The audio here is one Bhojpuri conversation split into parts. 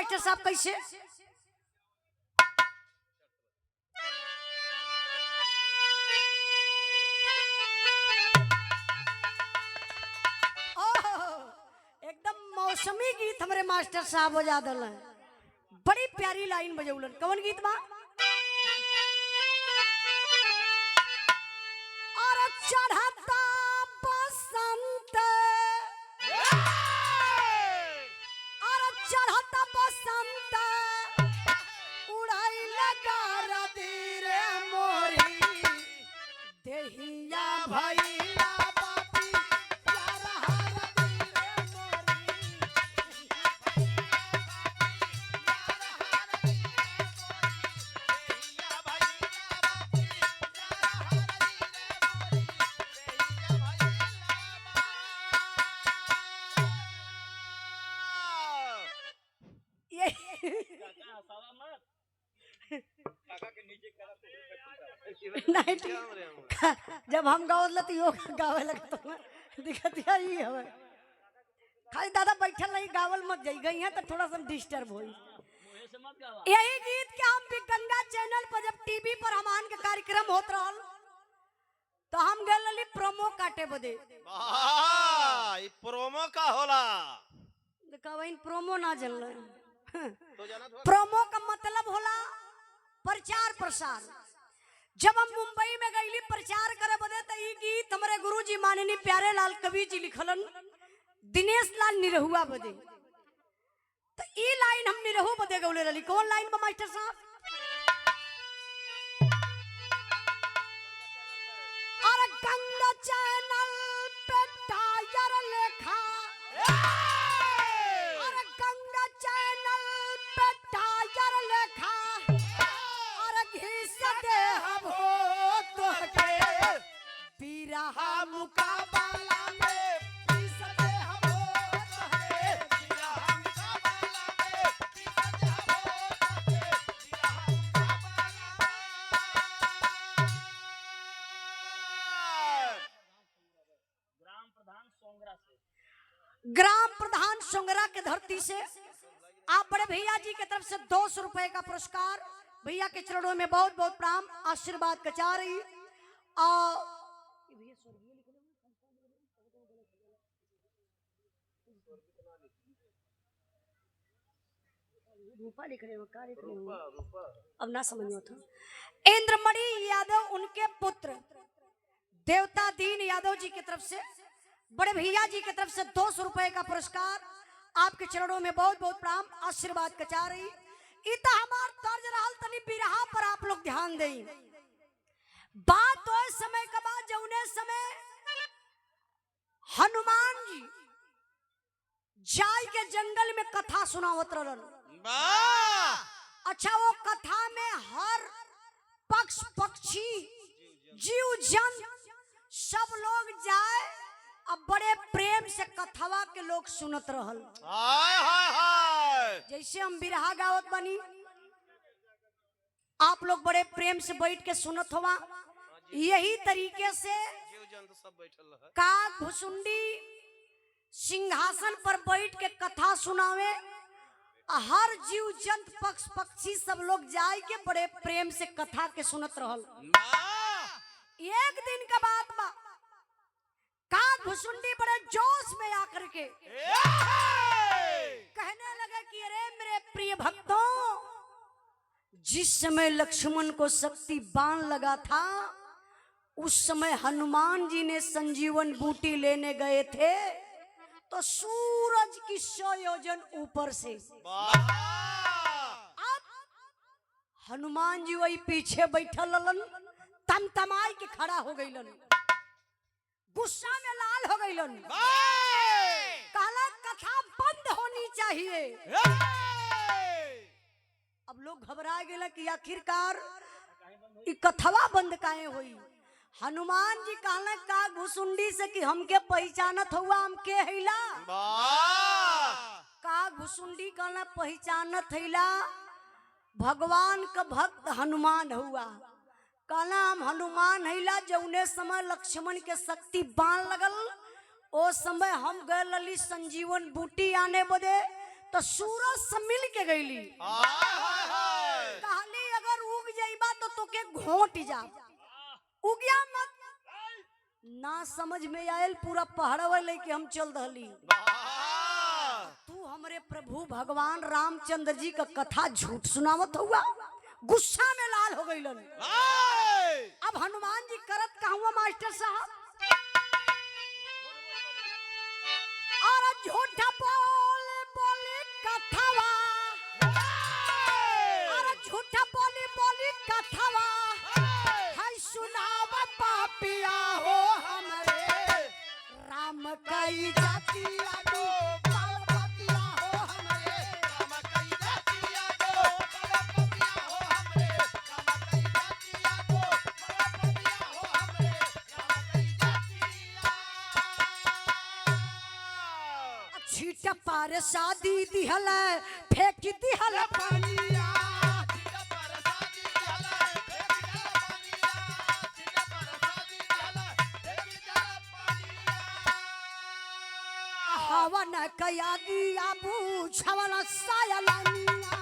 मास्टर साहब कैसे? एकदम मौसमी गीत हमारे मास्टर साहब बजा दल। बड़ी प्यारी लाइन बजौलन। कौन गीत बा? और चढ़ता बसंत, और चढ़ता बसंत, उड़ाई लगा रदी रे मोरी देहिया भैया बापी प्यारा रदी रे मोरी। नहीं जब हम गावल तो यो गावे लगत ना दिखत ही हवे। खाली दादा बैठल नहीं गावल मत जाई गई है तो थोड़ा सा डिस्टर्ब होई। यही गीत के हम भी गंगा चैनल पर जब टीवी पर हमान के कार्यक्रम होत रहल तो हम गए प्रोमो काटे बदे। वाह ई प्रोमो का होला? देखा वही प्रोमो ना जल प्रोमो का मतलब होला प्रचार प्रसार। जब हम मुंबई में गईली प्रचार करे बदे तो ई गीत हमारे गुरुजी माननीय प्यारे लाल कवि जी लिखलन दिनेश लाल निरहुआ बदे। तो ई लाइन हम निरहु बदे गौले रही। कौन लाइन बा मास्टर साहब? और गंगा चैनल पे टायर लेखा, और गंगा चैनल पे टायर लेखा, और घिस दे हम हो तो के बिरहा मुकाबला में घिस दे हम हो तो के बिरहा मुकाबला में घिस दे हम हो तो के बिरहा मुकाबला। ग्राम प्रधान सोंगरा के धरती से आप बड़े भैया जी की तरफ से 200 रुपए का पुरस्कार। भैया के चरणों में बहुत बहुत प्रणाम आशीर्वाद कचा रही। रूपा लिख रहे हो का लिख रहे हो अब ना समझ में था। इंद्रमणि यादव उनके पुत्र देवता दीन यादव जी की तरफ से बड़े भैया जी की तरफ से 200 रुपए का पुरस्कार। आपके चरणों में बहुत बहुत प्रणाम आशीर्वाद कचा रही। इतना हमार तर्ज रहल तनी बिरहा पर आप लोग ध्यान दें। बात तो समय का बाद जौने समय हनुमान जी जाय के जंगल में कथा सुनावत रहलन। अच्छा वो कथा में हर पक्ष पक्षी जीव जंतु सब लोग जाए अब बड़े प्रेम से कथवा के लोग सुनत रहल। हाय हाय हाय जैसे हम बिरहा गावत बनी आप लोग बड़े प्रेम से बैठ के सुनत होवा। यही तरीके से जीव जंतु सब बैठल है। काग भुसुंडी सिंहासन पर बैठ के कथा सुनावे। हर जीव जंतु पक्ष पक्षी सब लोग जाए के बड़े प्रेम से कथा के सुनत रहल। एक दिन का बात बा काग भुसुंडी बड़े जोश में आकर के कहने लगे कि अरे मेरे प्रिय भक्तों, जिस समय लक्ष्मण को शक्ति बाण लगा था उस समय हनुमान जी ने संजीवन बूटी लेने गए थे तो सूरज की 100 योजन ऊपर से अब हनुमान जी वही पीछे बैठल ललन तमतमाई के खड़ा हो गईलन, गुस्सा में लाल हो गईलन। कहला कथा बंद होनी चाहिए। अब लोग घबरा गए कि आखिरकार ई कथवा बंद काहे हुई। हनुमान जी कहला का घुसुंडी से कि हमके पहचानत हुआ हमके हैला। का घुसुंडी कहला पहचानत हैला भगवान का भक्त हनुमान हुआ। कहला हम हनुमान हैला जौने समय लक्ष्मण के शक्ति बाण लगल ओ समय हम गए लली संजीवन बूटी आने बदे तो सूरज से मिल के गईली, कहली अगर उग जाइबा तो तोके घोट जा, उगिया मत। ना समझ में आयल, पूरा पहाड़वा लेके हम चल दहली। तू हमरे प्रभु भगवान रामचंद्र जी का कथा झूठ सुनावत हुआ, गुस्सा में लाल हो गईलन। अब हनुमान जी करत का हुआ मास्टर साहब, और झूठा बोले बोले कथावा, और झूठा बोली बोली कथावा, हाय सुनाव पापिया हो हमरे राम कई जातिया दो पापिया हो हमरे राम कई जातिया दो पापिया हो हमरे राम कई जातिया दो पापिया हो हमरे राम कई जातिया। छीट पार शादी दिहल फेंक दिहल पानिया, हवन कया गिया बूझवन सायलानिया,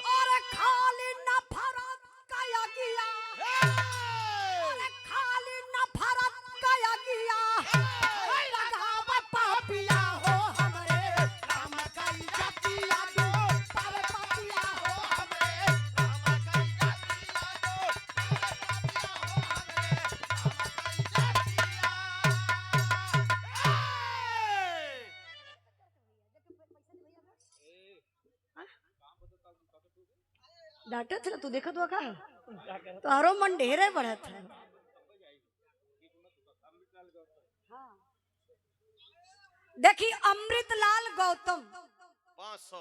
और खाली नफरत कया गिया, और खाली नफरत कया गिया, लगाव पापिया हो हमरे राम कई जातिया दो पापिया हो हमरे राम कई जातिया दो पापिया हो हमरे राम कई जातिया। डांटा था तू देखत हुआ का, तो हरो मन ढेरे बढ़त है। देखी अमृतलाल गौतम 500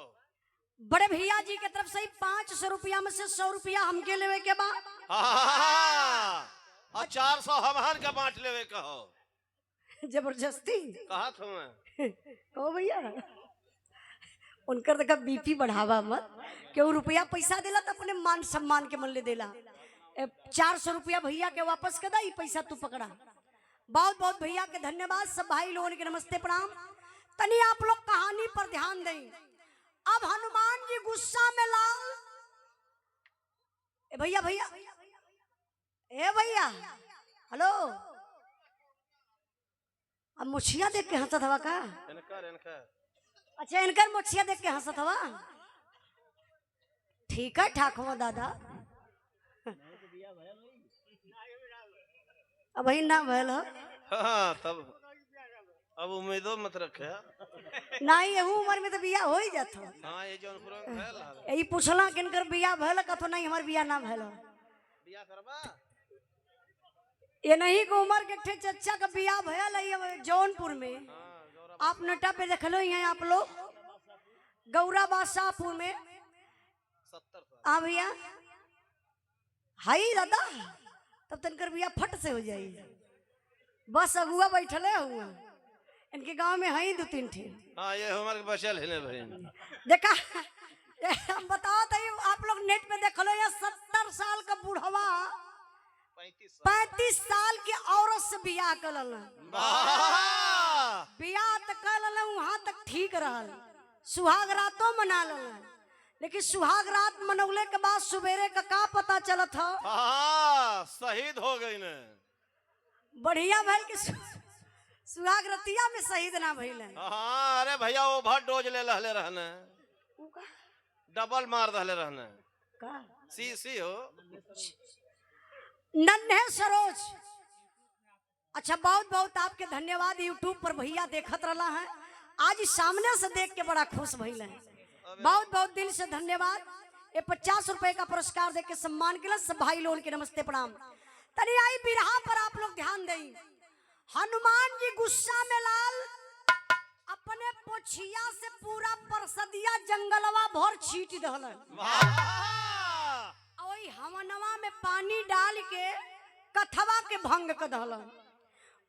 बड़े भैया जी के तरफ से 500 रुपया में से 100 रुपया हमके लेवे के बा, और 400 हमार के बांट लेवे कहो। जबरदस्ती कहा था मैं कहो भैया, उनकर देखा बीपी बढ़ावा मत, क्यों रुपया पैसा देला तो अपने मान सम्मान के मन ले देला। 400 रुपया भैया के वापस कर दा, ई पैसा तू पकड़ा। बहुत बहुत भैया के धन्यवाद, सब भाई लोगों के नमस्ते प्रणाम। तनी आप लोग कहानी पर ध्यान दें। अब हनुमान जी गुस्सा में लाल, ए भैया भैया, ए भैया, हेलो, अब मुछिया देख के हंसत हवा का? अच्छा, इनकर मुछिया देख के हंसत हवा, ठीक है ठाक हो दादा। अब वही ना भैल हो, हाँ, तब अब उम्मीदों मत रखे। नहीं यहू उम्र में तो बिया हो ही जाता। हाँ, ये जौन पुरान भैल है, यही पूछला कि इनकर बिया भैल का, तो नहीं हमार बिया ना भैल। बिया करबा ये नहीं को उम्र के ठे चच्चा का बिया भैल है जौनपुर में। आप नटा पे देख लो, यहाँ आप लोग गौरा बादशाहपुर में 70 साल। हाँ भैया, हाई दादा, तब तनकर बिया फट से हो जाई। बस अगुआ बैठले हुआ, इनके गांव में है 2-3 ठे। हाँ, ये हमारे बचल है भाई। देखा, हम बताओ तो आप लोग नेट पे देख लो, ये 70 साल का बूढ़वा 35 साल की औरत से बियाह कर बियाह तक कर वहां तक ठीक रहल, सुहाग रातों मना ल, लेकिन सुहाग रात मनौले के बाद सुबेरे का पता चलत हो, शहीद हो गई ने। बढ़िया भाई कि सुहाग रतिया में शहीद ना भइल। हाँ, अरे भैया ओवर डोज ले लहले रहने, डबल मार दहले रहने का सी हो नन्हे सरोज। अच्छा, बहुत बहुत आपके धन्यवाद, यूट्यूब पर भैया देखत रहा है, आज सामने से देख के बड़ा खुश भइल है। बहुत बहुत दिल से धन्यवाद। ये 50 रुपए का पुरस्कार देके सम्मान के लिए सब भाई लोगों के नमस्ते प्रणाम। तनी आई बिरहा पर आप लोग ध्यान दें। हनुमान जी गुस्सा में लाल, अपने पोछिया से पूरा परसदिया जंगलवा भर छीट दहल, ओई हवनवा में पानी डाल के कथवा के भंग कर दहल।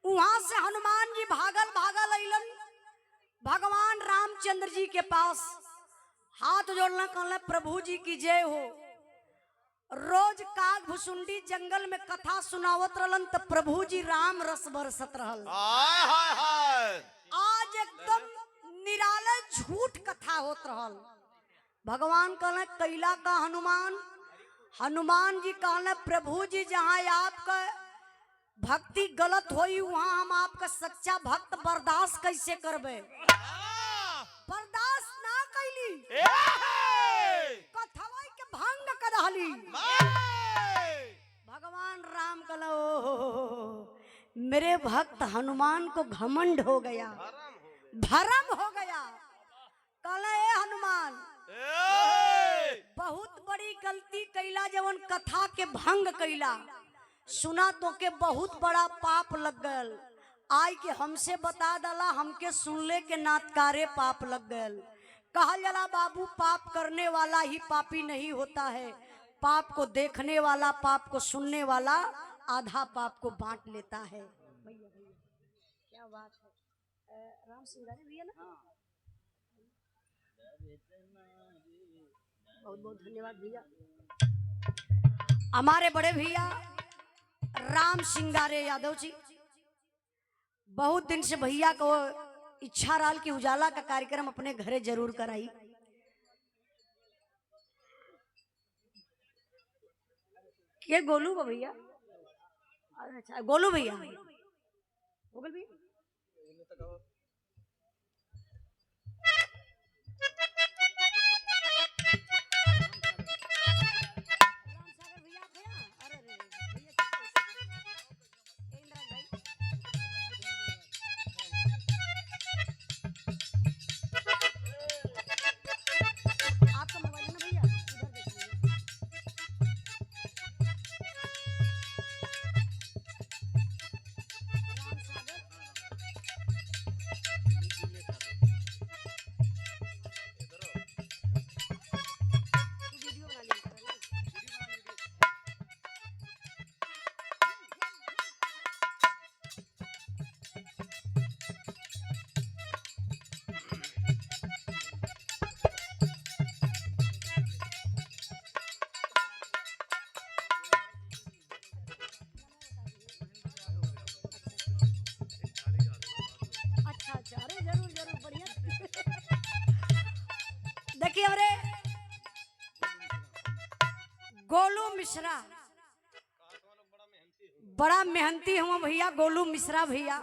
वहां से हनुमान जी भागल भागल अइलन भगवान रामचंद्र जी के पास, हाथ जोड़ना कहला प्रभु जी की जय हो। रोज काग भुसुंडी जंगल में कथा सुनावत रहलन त प्रभु जी राम रस बरसत रहल। हाय हाय हाय आज एकदम निराला झूठ कथा होत रहल। भगवान कहले कैला का हनुमान, हनुमान जी कहले प्रभु जी जहाँ आपका भक्ति गलत होई वहाँ हम आपका सच्चा भक्त बर्दाश्त कैसे करबे। बर्दाश्त ना कैली, कथवा के भंग कर रहली। भगवान राम कहले ओ मेरे भक्त हनुमान को घमंड हो गया, भरम हो गया। कहले ए हनुमान बहुत बड़ी गलती कैला, जवन कथा के भंग कैला, सुना तो के बहुत बड़ा पाप लग गल। आई के हमसे बता दला, हमके सुनले के नातकारे पाप लग गल। कहल जला बाबू पाप करने वाला ही पापी नहीं होता है, पाप को देखने वाला, पाप को सुनने वाला आधा पाप को बांट लेता है। भैया भैया क्या बात है, राम सिंगारे भैया ना, बहुत बहुत धन्यवाद भैया। हमारे बड़े भैया राम सिंगारे यादव जी, बहुत दिन से भैया को इच्छा रहा कि उजाला का कार्यक्रम अपने घरे जरूर कराई। ये गोलू बा भैया, अच्छा गोलू भैया, गोलू भैया देखिए अरे गोलू मिश्रा बड़ा मेहनती हुआ भैया, गोलू मिश्रा भैया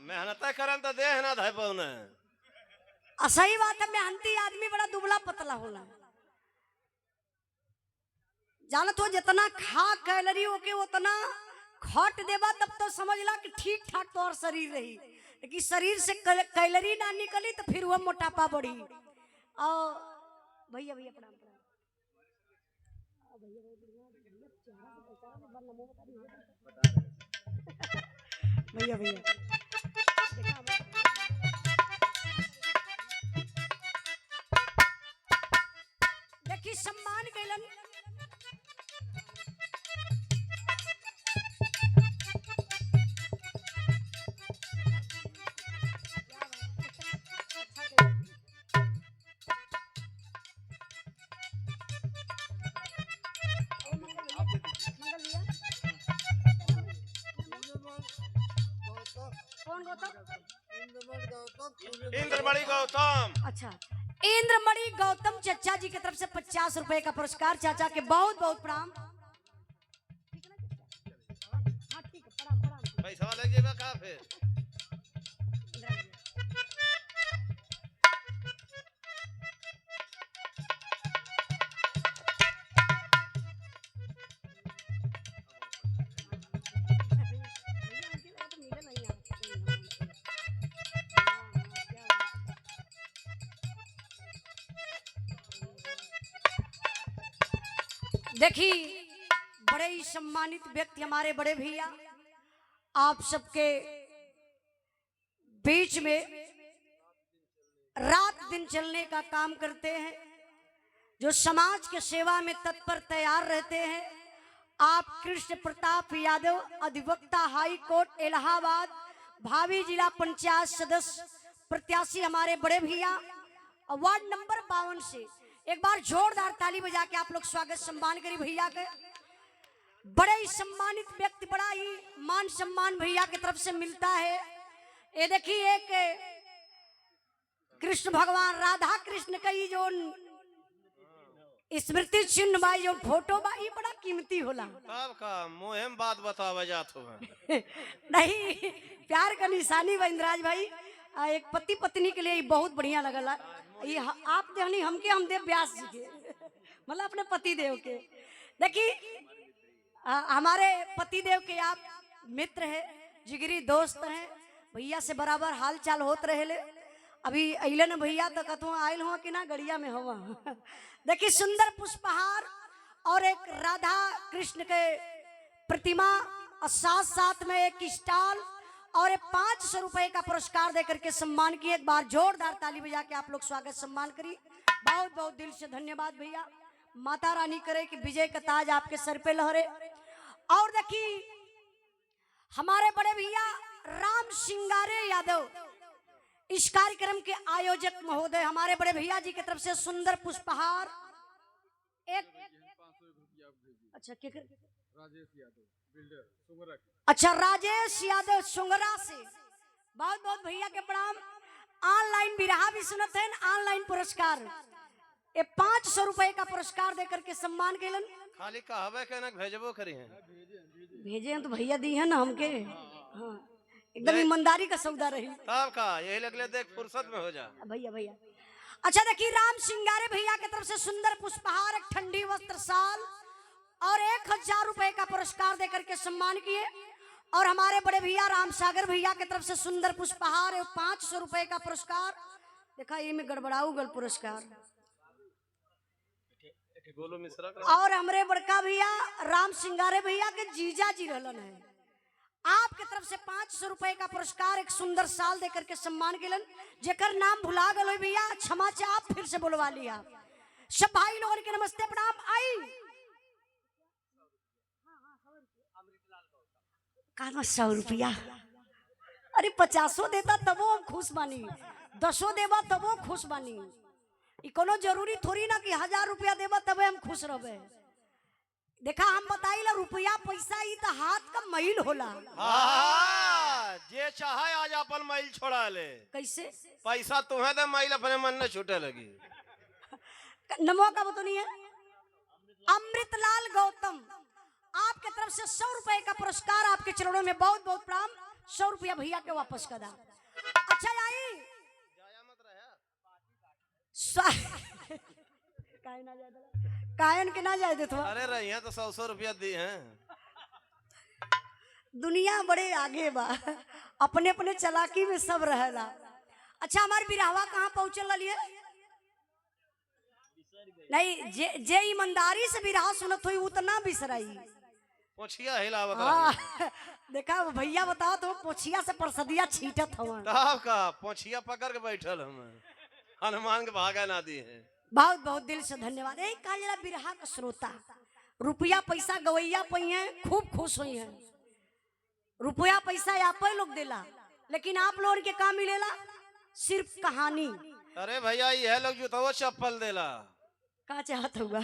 मेहनत करन तो देह ना धाय पौने। सही बात है, मेहनती आदमी बड़ा दुबला पतला होला। जानत हो जितना खा कैलोरी होके उतना खट देबा तब तो समझला कि ठीक ठाक तोर शरीर रही, लेकिन शरीर से कैलोरी ना निकली तो फिर वह मोटापा बढ़ी। और भैया भैया प्रणाम प्रणाम भैया भैया देखी सम्मान कैलन। इंद्रमणि गौतम। अच्छा इंद्रमणि गौतम चाचा जी की तरफ से 50 रुपए का पुरस्कार। चाचा के बहुत बहुत प्रणाम। पैसा लग जाएगा का फिर। देखिए बड़े ही सम्मानित व्यक्ति हमारे बड़े भैया आप सबके बीच में रात दिन चलने का काम करते हैं, जो समाज के सेवा में तत्पर तैयार रहते हैं। आप कृष्ण प्रताप यादव, अधिवक्ता हाई कोर्ट इलाहाबाद, भावी जिला पंचायत सदस्य प्रत्याशी हमारे बड़े भैया, वार्ड नंबर 52 से एक बार जोरदार ताली बजा के आप लोग स्वागत सम्मान करिए भैया के। बड़े ही सम्मानित व्यक्ति, बड़ा ही मान सम्मान भैया की तरफ से मिलता है। ये देखिए एक कृष्ण भगवान राधा कृष्ण का ही जो स्मृति चिन्ह बा, जो फोटो बा, ये बड़ा कीमती होला। तब का मुहिम बात बतावे जात हो नहीं, प्यार का निशानी बा इंद्राज भाई। एक पति पत्नी के लिए बहुत बढ़िया लगला। ये आप देहनी हमके, हम देव व्यास जी के मतलब अपने पति देव के। देखिए हमारे पति देव के आप मित्र है, जिगरी दोस्त हैं, भैया से बराबर हाल चाल होत रहे। अभी अइले न भैया तो कतु आयल हुआ कि ना गड़िया में हुआ। देखिए सुंदर पुष्पहार और एक राधा कृष्ण के प्रतिमा और साथ साथ में एक स्टॉल और 500 रुपए का पुरस्कार देकर के सम्मान किए। एक बार जोरदार ताली बजा के आप लोग स्वागत सम्मान करिए। बहुत बहुत दिल से धन्यवाद भैया। माता रानी करे कि विजय का ताज आपके सर पे लहरे। और देखिए हमारे बड़े भैया राम सिंगारे यादव इस कार्यक्रम के आयोजक महोदय, हमारे बड़े भैया जी की तरफ से सुंदर पुष्पहार एक। अच्छा क्या राजेश यादव बिल्डर सुंगरा। अच्छा राजेश यादव सुंगरा से बहुत बहुत भैया के प्रणाम। ऑनलाइन बिरहा भी सुनत है, ऑनलाइन पुरस्कार ये 500 रुपए का पुरस्कार देकर के सम्मान केलन। खाली कहवे के ना भेजबो करी हैं, भेजे हैं तो भैया दी है ना हमके। हाँ एकदम ईमानदारी का सौदा रही। तब का यही लगले देख फुर्सत में हो जा भैया भैया। अच्छा देखिए राम सिंगारे भैया की तरफ से सुंदर पुष्पहार, एक ठंडी वस्त्र साल और 1000 रुपए का पुरस्कार देकर के सम्मान किए। और हमारे बड़े भैया राम सागर भैया की तरफ से सुंदर पुष्पहार और 500 रुपए का पुरस्कार। देखा ये में गड़बड़ाऊ गल पुरस्कार। गोलू मिश्रा और हमारे बड़का भैया राम सिंगारे भैया के जीजा जी रहलन है, आपके तरफ से 500 रुपए का पुरस्कार, एक सुंदर साल देकर के सम्मान केलन। जेकर नाम भुला गए भैया क्षमा चाहे, आप फिर से बोलवा लिया। सब भाई लोगों के नमस्ते प्रणाम। आई कहा 100 रुपया, अरे 50 देता तबो हम खुश बानी, 10 देवा तबो खुश बानी। कोनो जरूरी थोड़ी ना कि 1000 रुपया देवा तबे हम खुश रहे। देखा हम बताइला रुपया पैसा ही तो हाथ का मैल होला। जे चाहे आज अपन मैल छोड़ा ले। कैसे पैसा तुम्हें दे, मैल अपने मन में छूटे लगी। नमो का बतौनी है अमृतलाल गौतम, आपके तरफ से 100 रुपए का पुरस्कार, आपके चरणों में बहुत बहुत प्रणाम। 100 रुपया भैया के वापस कर दा। अच्छा आई कायन के ना जाए देते। अरे रही तो 100 रुपया दी हैं। दुनिया बड़े आगे बा, अपने अपने चलाकी में सब रहेला। अच्छा हमारे बिरहवा कहाँ पहुंचल लिए नहीं, जे ईमानदारी से बिरहा सुनत हुई उतना बिसराई पोछिया हिलावत रही। देखा भैया बताओ तो पोछिया से परसदिया छीटत हवा। तब का पोछिया पकड़ के बैठल हम हनुमान के भागा ना दी है। बहुत बहुत दिल से धन्यवाद। एक कहा जरा बिरहा का श्रोता रुपया पैसा गवैया पई है, खूब खुश हुई है। रुपया पैसा आप लोग देला, लेकिन आप लोगों के काम मिलेला सिर्फ कहानी। अरे भैया यह लोग जूतवा चप्पल देला का चाहत होगा।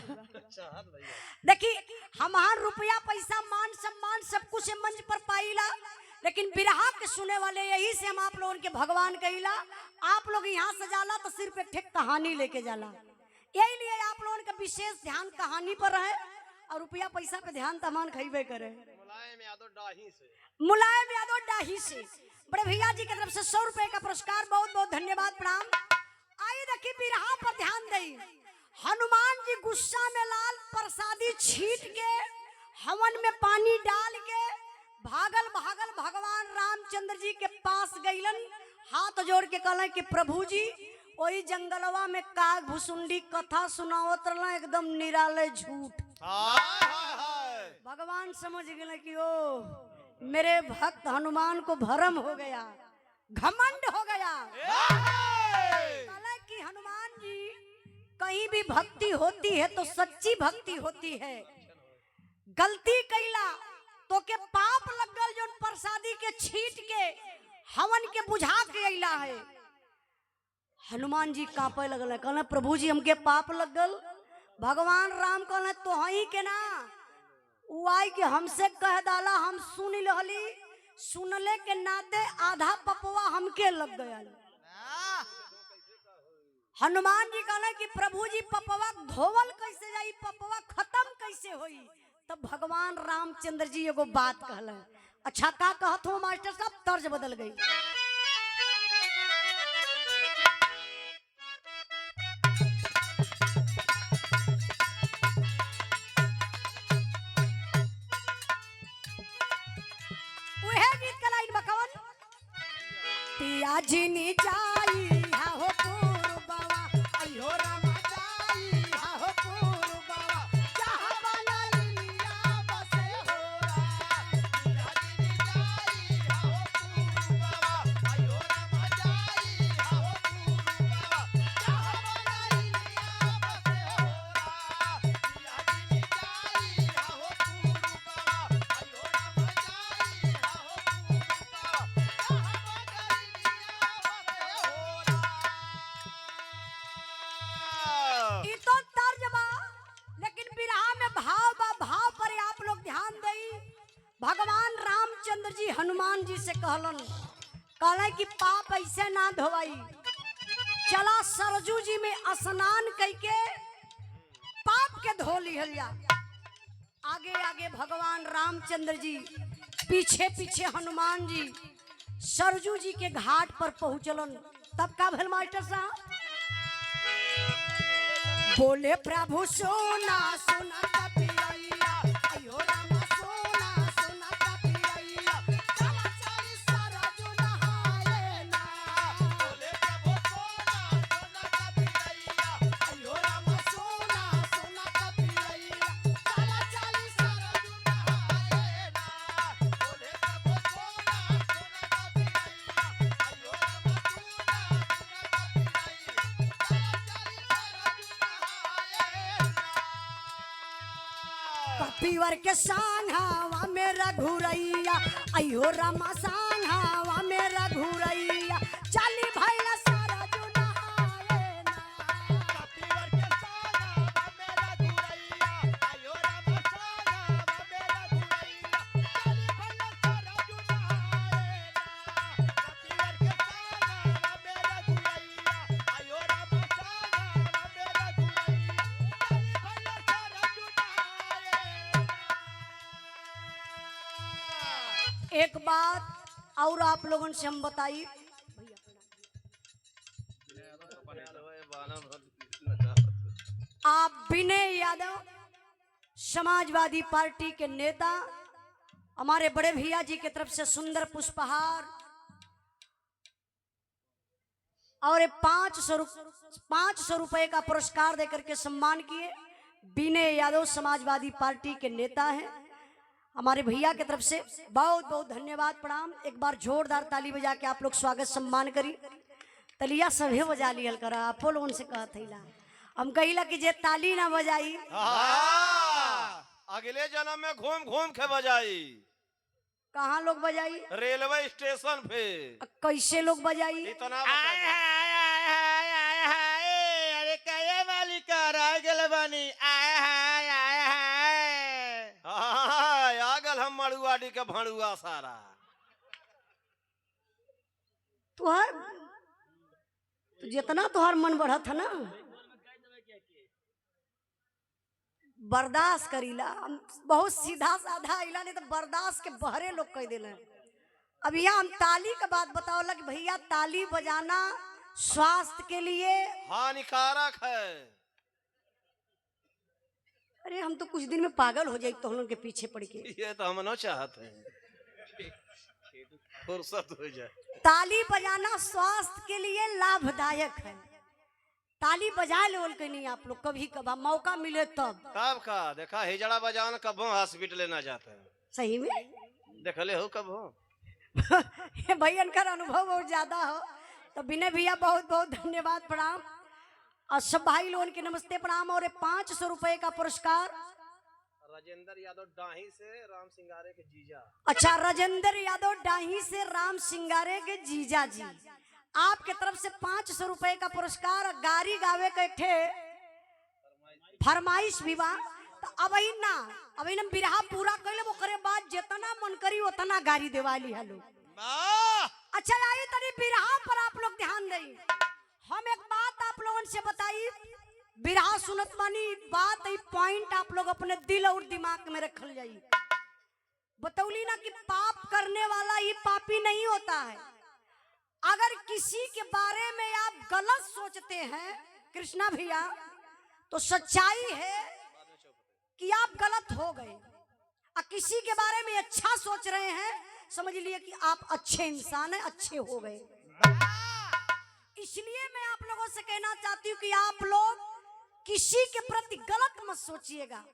देखिए हमार रुपया पैसा मान सम्मान सब कुछ मंच पर पाईला, लेकिन बिरहा के सुने वाले यही से हम आप लोगों के भगवान कहिला। आप लोग यहाँ से जाला तो सिर्फ एक कहानी लेके जाला, यही लिए आप लोगों का विशेष ध्यान कहानी पर रहे और रुपया पैसा पे ध्यान तमान खरीबे करे। मुलायम यादव डाही से बड़े भैया जी की तरफ से 100 रुपए का पुरस्कार, बहुत बहुत धन्यवाद प्रणाम। आइए देखिए बिरहा पर ध्यान दें। हनुमान जी गुस्सा में लाल प्रसादी छीट के हवन में पानी डाल के भागल भागल भगवान रामचंद्र जी के पास गईलन, हाथ जोड़ के कहलन कि प्रभु जी वही जंगलवा में काग भुसुंडी कथा सुनावत रहला, एकदम निराले झूठ। भगवान समझ गए कि ओ मेरे भक्त हनुमान को भरम हो गया, घमंड हो गया। कि हनुमान जी कहीं भी भक्ति होती है तो सच्ची भक्ति होती है, गलती कैला तो के पाप लग गल जो प्रसादी के छीट के हवन के बुझा के अइला है। हनुमान जी कांपे लगल, कहले प्रभु जी हमके पाप लग गल। भगवान राम कहले तो ही के ना, उ आई के हमसे कह डाला, हम सुन लहली, सुनले के नाते आधा पपवा हमके लग गया। हनुमान जी कहले कि प्रभु जी पपवा धोवल कैसे जाई, पपवा खत्म कैसे होई। तब भगवान रामचंद्र जी एगो बात कहले। अच्छा का कहत हो मास्टर साहब, तर्ज बदल गई। उहे गीत का लाइन बकवन, पिया जी नी जाई हा हो पूर्ववा, अयो रामा जाई हा हो पूर्ववा, जहाँ वाला लिया बसे होरा। पिया जी नी जाई हा हो पूर्ववा, अयो रामा जाई हा हो पूर्ववा, जहाँ वाला लिया बसे होरा। पिया जी नी जाई हा हो पूर्ववा, अयो रामा जाई हा हो पूर्ववा, जहाँ ई तो तर्ज बा, लेकिन बिरहा में भाव बा, भाव पर आप लोग ध्यान दई। भगवान रामचंद्र जी हनुमान जी से कहलन, कहले कि पाप ऐसे ना धोवाई, चला सरजू जी में स्नान करके पाप के धो लिहल जा। आगे आगे भगवान रामचंद्र जी, पीछे पीछे हनुमान जी सरजू जी के घाट पर पहुंचलन। तब का भेल मास्टर साहब, बोले प्रभु सोना सोना कपिया, अयो रामा सोना सोना कपिया, चला चली सरजू नहाए ना। बोले प्रभु सोना सोना कपिया, अयो रामा सोना सोना कपिया, चला चली सरजू नहाए ना। बोले प्रभु सोना सोना कपिया, अयो रामा सोना सोना कपिया, कपीवर के सांघावा मेरा घुरैया, अयो रामा सांघावा मेरा घुरैया, चली भैया सरजू नहाए ना। कपीवर के सांघावा मेरा घुरैया, अयो रामा सांघावा मेरा घुरैया, चली भैया सरजू नहाए ना। कपीवर के सांघावा मेरा घुरैया, अयो रामा सांघावा मेरा घुरैया, चली भैया सरजू नहाए। एक बात और आप लोगों से हम बताइए, आप विनय यादव समाजवादी पार्टी के नेता, हमारे बड़े भैया जी की तरफ से सुंदर पुष्पहार और 500 रुपए का पुरस्कार देकर के सम्मान किए। विनय यादव समाजवादी पार्टी के नेता हैं, हमारे भैया की तरफ से बहुत बहुत धन्यवाद, प्रणाम। एक बार जोरदार ताली बजा के आप लोग स्वागत सम्मान करी। तलिया सभी बजा लियल करा, आपो लोगों से कहत हैला, हम कहिला कि जे ताली ना बजाई अगले जन्म में घूम घूम के बजाई। कहाँ लोग बजाई? रेलवे स्टेशन पे। कैसे लोग बजाई? इतना अरे कहे मालिक रह गल बानी, आगल हम मड़ुआडी के भड़ुआ सारा। तुहार तो जितना तुहार मन बढ़त है ना, बर्दाश्त करीला। हम बहुत सीधा साधा आइला, नहीं तो बर्दाश्त के बहरे लोग कह दिले। अब यहाँ हम ताली का बात बताओ लग भैया, ताली बजाना स्वास्थ्य के लिए हानिकारक है। अरे हम तो कुछ दिन में पागल हो जाए तो हम लोग के पीछे पड़ के। ये तो हम न चाहते हैं, फुर्सत हो जाए। ताली बजाना स्वास्थ्य के लिए लाभदायक है। ताली बजा लो के नहीं आप लोग, कभी कभार मौका मिले तब। कब का देखा हिजड़ा बजान कब हॉस्पिटल लेना जाते हैं, सही में देख ले हो कब हो। भैया का अनुभव बहुत ज्यादा हो, तो विनय भैया बहुत बहुत धन्यवाद, प्रणाम। और सब भाई लोगों के नमस्ते प्रणाम। और 500 रुपए का पुरस्कार राजेंद्र यादव डाही से राम सिंगारे के जीजा। अच्छा, राजेंद्र यादव डाही से राम सिंगारे के जीजा जी। आपके तरफ से 500 रुपए का पुरस्कार और गाड़ी गावे के ठे फरमाइश भी बा। तो अब इन बिरहा पूरा कैले वो करे बाद जितना मन करी उतना गाड़ी देवाली है लोग। अच्छा आई तरी बिरहा पर आप लोग ध्यान दें। हम एक बात आप लोगों से बताई, बिरहा सुनत मानी बात आई पॉइंट आप लोग अपने दिल और दिमाग में रखल जाई। बतौली ना कि पाप करने वाला ही पापी नहीं होता है। अगर किसी के बारे में आप गलत सोचते हैं कृष्णा भैया, तो सच्चाई है कि आप गलत हो गए। और किसी के बारे में अच्छा सोच रहे हैं, समझ लिए कि आप अच्छे इंसान हैं, अच्छे हो गए। इसलिए मैं आप लोगों से कहना चाहती हूँ कि आप लोग किसी के प्रति गलत मत सोचिएगा,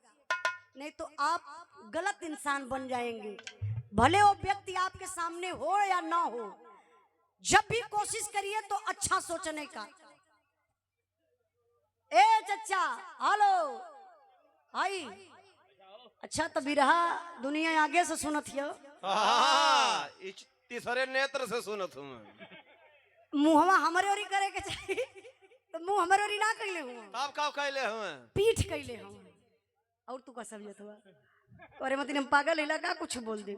नहीं तो आप गलत इंसान बन जाएंगे। भले वो व्यक्ति आपके सामने हो या ना हो, जब भी कोशिश करिए तो अच्छा सोचने का। ए चचा हेलो आई। अच्छा तो बिरहा दुनिया आगे से सुनत हियो। तीसरे नेत्र से सुनत हूँ। मुहवा हमारे ओरी करे के चाहिए, तो मुंह हमारे ओरी ना कैले हूँ, आप का कैले हुए पीठ कैले हूँ। और तू का समझत हुआ अरे मत हम पागल हिला का कुछ बोल दे।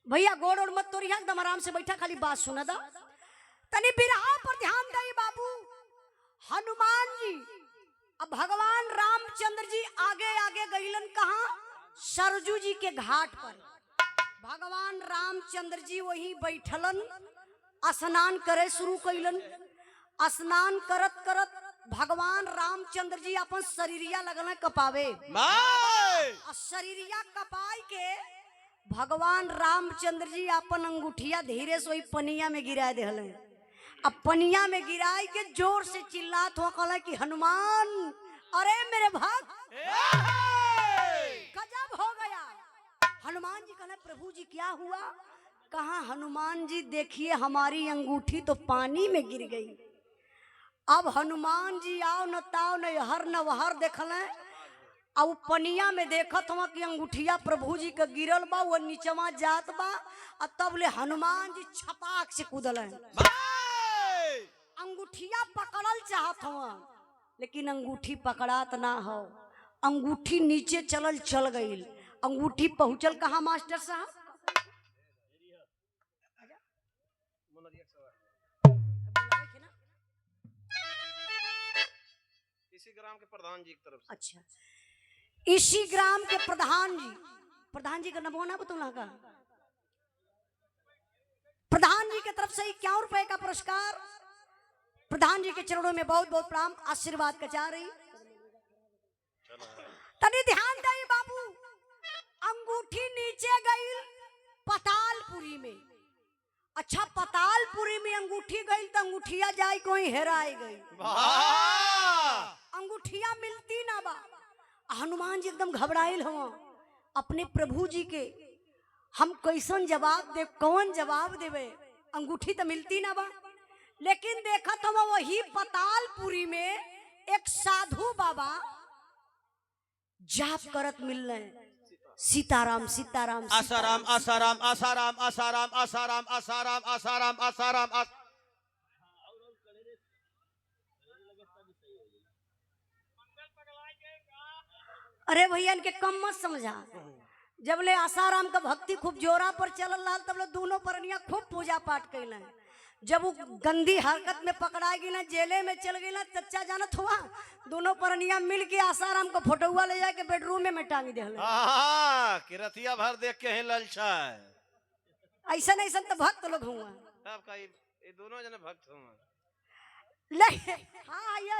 भैया गोड़ और मत तोरी एकदम आराम से बैठा, खाली बात सुना दा। तनी बिरहा पर ध्यान दे बाबू। हनुमान जी अब भगवान रामचंद्र जी आगे आगे गईलन कहा, सरजू जी के घाट पर। भगवान रामचंद्र जी वहीं बैठलन, स्नान करे शुरू कैलन। स्नान करत करत भगवान रामचंद्र जी अपन शरीरिया लगल कपावे। शरीरिया कपाई के भगवान रामचंद्र जी अपन अंगूठिया धीरे से पनिया में गिरा दिल। अब पनिया में गिराई के जोर से चिल्लात हो कहला कि हनुमान, अरे मेरे भक्त गजब हो गया। हनुमान जी कहला प्रभु जी क्या हुआ? कहा हनुमान जी देखिए हमारी अंगूठी तो पानी में गिर गई। अब हनुमान जी आओ न ताओ न हर न वहर देखल, अब पनिया में देखत हुआ कि अंगूठिया प्रभु जी के गिरल बा, वो नीचवा जात बा। तब ले हनुमान जी छपाक से कूदल, अंगूठिया पकड़ल चाहत हुआ, लेकिन अंगूठी पकड़ात ना हो। अंगूठी नीचे चल गई। अंगूठी पहुंचल कहा मास्टर साहब? इसी ग्राम के प्रधान जी की तरफ से। अच्छा, इसी ग्राम के प्रधान जी का नमोना बतौला का प्रधान जी की तरफ से 51 रुपए का पुरस्कार। प्रधान जी के चरणों में बहुत बहुत प्रणाम, आशीर्वाद का चाह रही। तनी ध्यान दे बाबू, अंगूठी नीचे गई पतालपुरी में। अच्छा, पतालपुरी में अंगूठी गई तो अंगूठिया जाए कोई हेराई गई, अंगूठिया मिलती ना बा। हनुमान जी एकदम घबराइल हुआ अपने प्रभु जी के, हम कैसन जवाब दे, कौन जवाब देवे? अंगूठी तो मिलती ना बा। लेकिन देखा तो वही पतालपुरी में एक साधु बाबा जाप करत मिल रहे, सीताराम सीताराम आसाराम आसाराम आसाराम आसाराम आसाराम आसाराम आसाराम आसाराम। अरे भैया इनके कम मत समझा। जब ले आसाराम का भक्ति खूब जोरा पर चल रहा, तब ले दोनों परनिया खूब पूजा पाठ कैल। जब वो गंदी हरकत में पकड़ा गई ना, जेले में चल गई ना, चच्चा जानत हुआ दोनों परनिया मिल के आसाराम का फोटोआ ले जाके बेडरूम में टांग दे। किरतिया भर देख के ही ललचा है। ऐसा ऐसा तो भक्त लोग हुआ, आपका ये दोनों जने भक्त हुआ। हाँ ये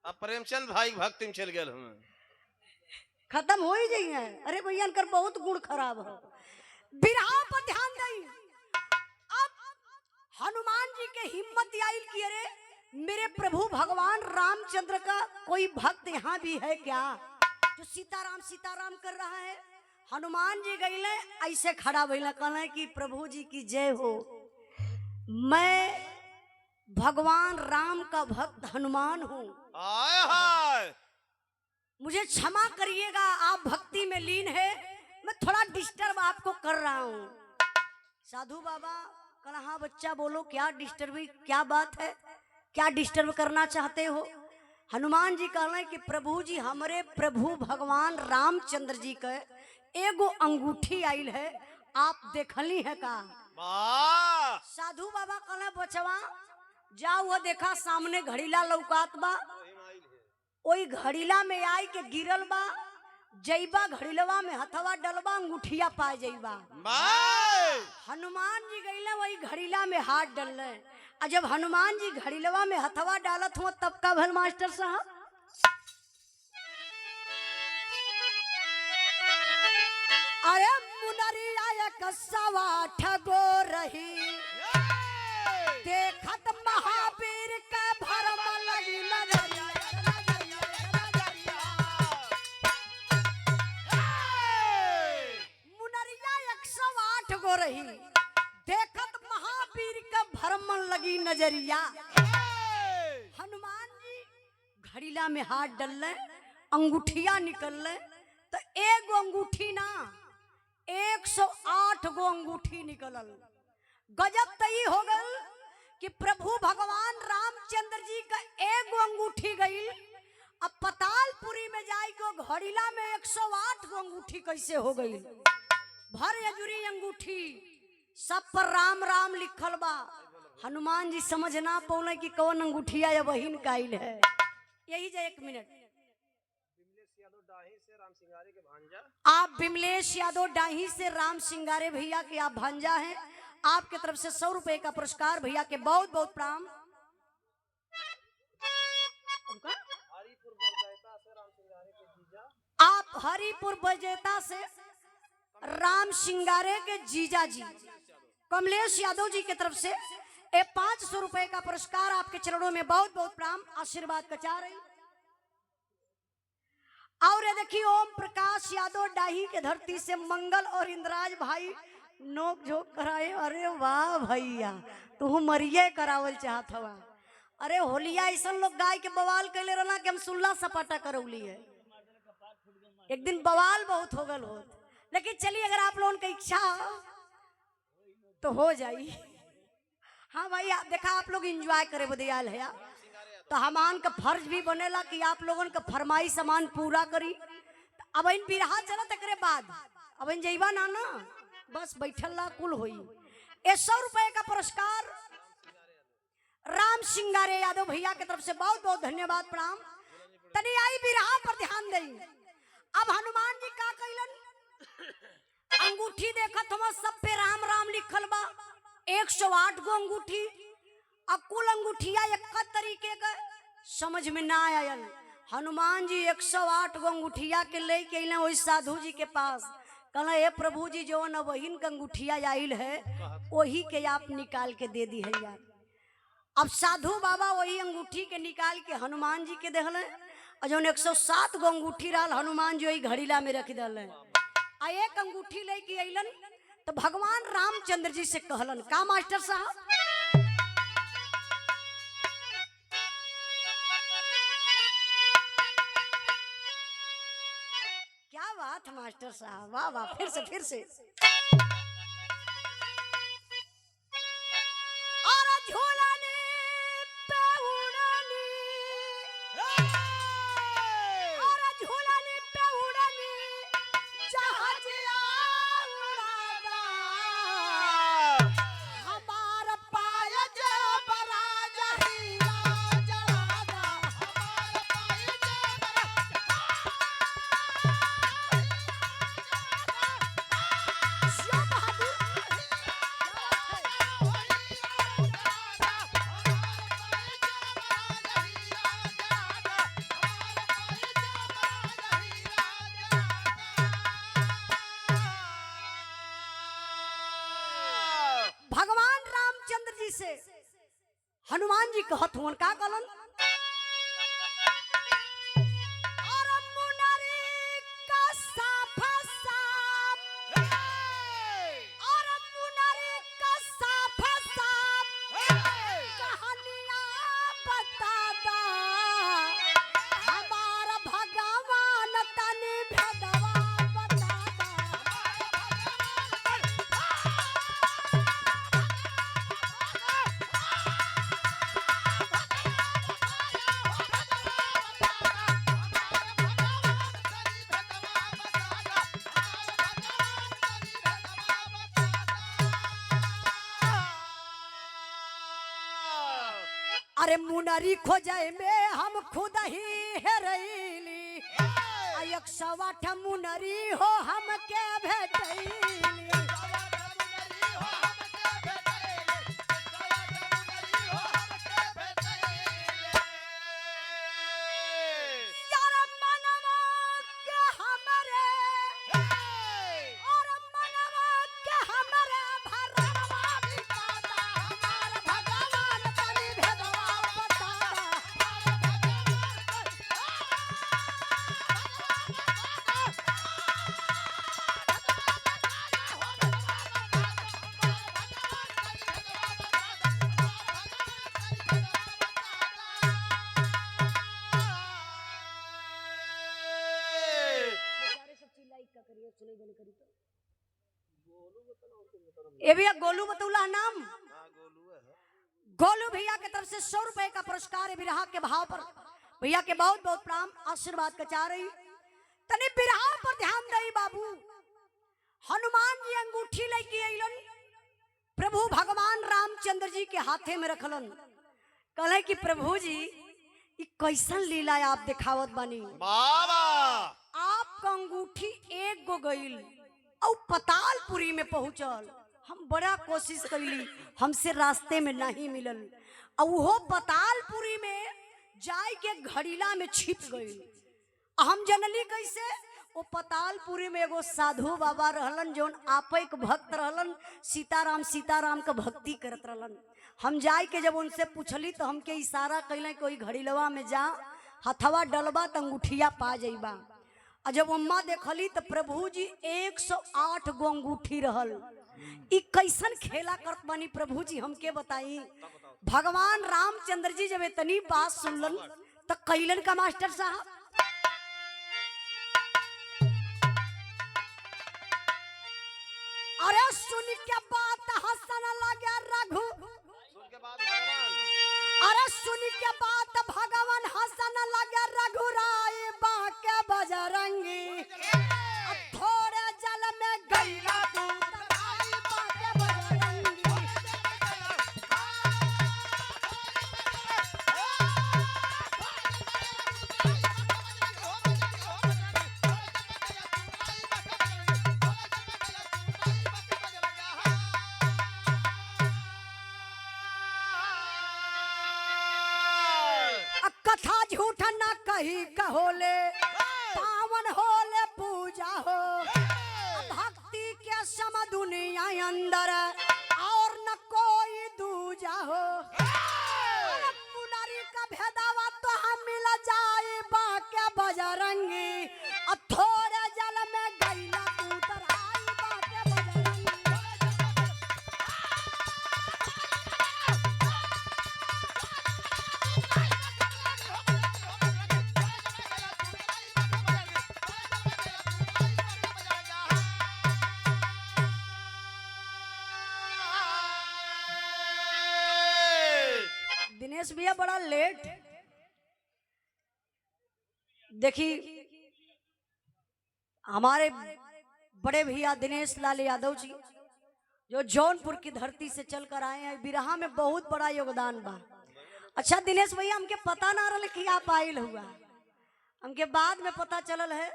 अब प्रेमचंद भाई भक्ति में चल गए हूँ, खत्म हो ही जाइए। अरे भैया इनकर बहुत गुण खराब हो। बिरहा पर ध्यान दई। अब हनुमान जी के हिम्मत आई कि अरे मेरे प्रभु भगवान रामचंद्र का कोई भक्त यहाँ भी है क्या जो सीताराम सीताराम कर रहा है? हनुमान जी गई ऐसे खड़ा भइल, कहना कि प्रभु जी की जय हो, मैं भगवान राम का भक्त हनुमान हूँ, मुझे क्षमा करिएगा, आप भक्ति में लीन है, मैं थोड़ा डिस्टर्ब आपको कर रहा हूँ। साधु बाबा कहा हाँ बच्चा बोलो, क्या डिस्टर्ब, क्या बात है, क्या डिस्टर्ब करना चाहते हो। हनुमान जी कहले कि प्रभु जी, हमारे प्रभु भगवान रामचंद्र जी के एगो अंगूठी आइल है, आप देखली है का। वाह साधु बाबा कहले बचवा जाओ, वो देखा सामने घड़ीला लौकात बा, ओई घड़ीला में आई के गिरल बा, जईबा घड़ीलवा में हथवा डलबा, अंगूठिया पा जईबा। हनुमान जी गईले वही घड़ीला में हाथ डलले, और जब हनुमान जी घड़ीलवा में हथवा डालत हुआ तब का भल मास्टर साहब। अरे मुनरिया एक सवा ठगो रही, देखत महावीर का भरम लगी नजरिया। मुनरिया 108 गो रही, देखत महावीर का भरम लगी नजरिया। हनुमान जी घड़ीला में हाथ डलले, अंगूठिया निकलले, तो एगो अंगूठी ना 108 गो अंगूठी निकलल। गजब तई हो गल कि प्रभु भगवान रामचंद्र जी का एगो अंगूठी गई, अब पतालपुरी में जाई को घड़ीला में 108 गो अंगूठी कैसे हो गई। भर यजुरी अंगूठी, सब पर राम राम लिखल बा। हनुमान जी समझ ना पौले कि कौन अंगूठिया या बहिन काइल है। यही जा 1 मिनट, आप विमलेश यादव डाही से राम सिंगारे भैया के आप भांजा हैं, आपके तरफ से 100 रुपए का पुरस्कार, भैया के बहुत बहुत प्रणाम। आप हरिपुर बजेता से राम सिंगारे के जीजा जी कमलेश यादव जी की तरफ से 500 रुपए का पुरस्कार, आपके चरणों में बहुत बहुत प्रणाम, आशीर्वाद का चाह रही। और देखिए ओम प्रकाश यादव डाही के धरती से मंगल और इंद्राज भाई नोक झोंक कराए। अरे वाह भैया, तू मरिए करावल चाहत हवा। अरे होलिया ऐसा लोग गाय के बवाल कैले रहना कि हम सुल्ला सपाटा करौली है। एक दिन बवाल बहुत हो गल हो, लेकिन चलिए अगर आप लोगों की इच्छा तो हो जाई। हाँ भाई देखा आप लोग एंजॉय करे बदियाल है, तो हमान का फर्ज भी बनेला कि आप लोगों का फरमाई सामान पूरा करी। अब इन बिरहा चला तकरे बाद अब इन जईबा ना ना बस बैठल ला कुल होई। 100 रुपए का पुरस्कार राम सिंगारे यादव भैया की तरफ से बहुत बहुत धन्यवाद प्रणाम। तनी आई बिरहा पर ध्यान देई। अब हनुमान जी का कैलन, अंगूठी देखत हम सब पे राम राम लिखल बा, 108 गो अंगूठी, अकुल अंगूठिया एक तरीके का समझ में ना आयल। हनुमान जी 108 गो अंगूठिया के लेके अइले वही साधु जी के पास, कहला हे प्रभु जी जो न वहीन का अंगूठिया आइल है वही के आप निकाल के दे दी है यार। अब साधु बाबा वही अंगूठी के निकाल के हनुमान जी के देहले, और जो 107 गो अंगूठी रहल हनुमान जी वही घड़ीला में रख दल। आ एक अंगूठी लेके अइलन तो भगवान रामचंद्र जी से कहलन का मास्टर साहब, क्या बात मास्टर साहब, वाह वाह, फिर से और झूलने पे उड़नी, और झूलने पे उड़नी जहाज उड़ादा, हमार पाय जब राजा हीरा जड़ादा, हमार पाय भगवान रामचंद्र जी से हनुमान जी कहत हुन का कहलन, और मुनरी का साफा साफ, और मुनरी का साफा साफ कहानियां बता दा, हमारा भगवान तनी भेदवा बता दा। अरे मुनरी खोजे में हम खुद ही हेरैली 108 मुनरी हो हम के भेटैली ये भैया गोलू बतौला नाम गोलू भैया की तरफ से 100 रुपए का पुरस्कार है बिरहा के भाव पर भैया के बहुत बहुत प्रणाम आशीर्वाद का चाह रही तनी बिरहा पर ध्यान दई बाबू हनुमान जी अंगूठी लेके अइलन प्रभु भगवान रामचंद्र जी के हाथे में रखलन कहले कि प्रभु जी ये कैसन लीला आप दिखावत बानी बाबा आपका अंगूठी एक गो गईल और पतालपुरी में पहुंचल हम बड़ा कोशिश कैली हमसे रास्ते में नहीं मिलल और वो पतालपुरी में जाय के घड़ीला में छिप गई हम जनली कैसे वो पतालपुरी में एगो साधु बाबा रहलन जोन आपे के भक्त रहलन सीताराम के भक्ति करत रहलन हम जाय के जब उनसे पूछली तो हमके इशारा कैले कोई घड़ीलवा में जा हथवा डलबा त अंगूठिया पा जाइबा और जब अम्मा देखली तो प्रभु जी 108 गो अंगूठी रहल ई कैसन खेला करत बानी प्रभु जी हमके बताई भगवान रामचंद्र जी जब इतनी बात सुनलन तो कैलन का मास्टर साहब अरे सुन के बात हंसन लगे रघु अरे सुन के बात भगवान हंसन लगे रघुराई बाके बजरंगी थोड़े जल में गईला तू तराई बाके बजरंगी कथा झूठ न कही कहोले पावन होले पूजा हो भक्ति के सम दुनिया अंदर और न कोई दूजा हो मुनरी का भेदावा तो हम मिल जाए बाके बजरंगी थोड़े जल में गईला तू तराई बाके बजरंगी दिनेश भैया बड़ा लेट देखी हमारे बड़े भैया दिनेश लाल यादव जी जो जौनपुर की धरती से चलकर आए हैं बिरहा में बहुत बड़ा योगदान बा अच्छा दिनेश भैया हमके पता ना रहा कि आप आयल हुआ हमके बाद में पता चलल है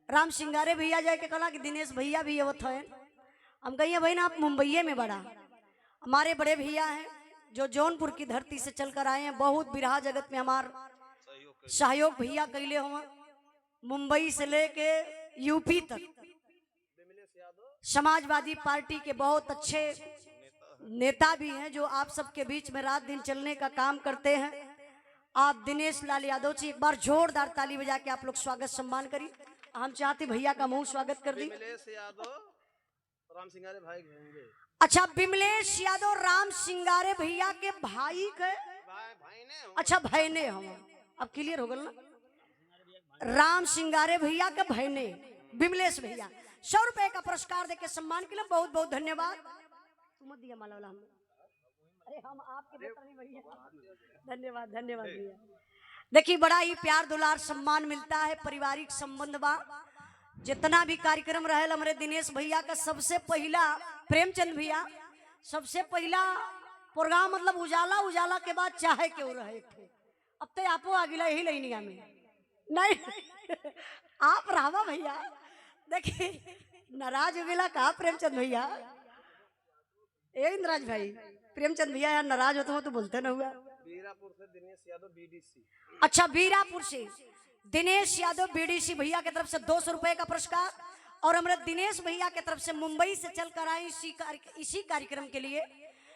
राम सिंगारे भैया जाए के कहला कि दिनेश भैया भी अवत है हम कहिए भाई ना आप मुंबई में बड़ा हमारे बड़े भैया हैं जो जौनपुर की धरती से चलकर आए हैं बहुत बिरहा जगत में हमार सहयोग भैया कैले हुआ मुंबई से लेके यूपी तक समाजवादी पार्टी के बहुत अच्छे नेता भी हैं जो आप सबके बीच में रात दिन चलने का काम करते हैं आप दिनेश लाल यादव जी एक बार जोरदार ताली बजा के आप लोग स्वागत सम्मान करिए हम चाहते भैया का मुंह स्वागत कर दी राम सिंगारे भाई अच्छा बिमलेश यादव राम सिंगारे भैया के भाई के अच्छा भाईने हम अब क्लियर हो गल ना राम सिंगारे भैया के भाईने बिमलेश भैया 100 रुपए का पुरस्कार देके सम्मान के लिए बहुत बहुत धन्यवाद तुम मत दिया माला वाला हम अरे हम आपके बेटा नहीं भैया धन्यवाद धन्यवाद भैया देखिए बड़ा ही प्यार दुलार सम्मान मिलता है पारिवारिक संबंध बा जितना भी कार्यक्रम रहे हमारे दिनेश भैया का सबसे पहला प्रेमचंद भैया सबसे पहला प्रोग्राम मतलब उजाला, उजाला के बाद चाहे क्यों रहे थे। अब तो आपो आ गिला यही लाइनिया में नहीं आप रामा भैया देखिए नाराज हो गिला कहा प्रेमचंद भैया। ए इंद्राज भाई प्रेमचंद भैया यार नाराज होते हो तो बोलते ना हुआ। बीरापुर से दिनेश यादव बीडीसी। अच्छा बीरापुर से दिनेश यादव बीडीसी भैया की तरफ से 200 रुपए का पुरस्कार। और हमारे दिनेश भैया की तरफ से मुंबई से चलकर आए इसी कार्यक्रम के लिए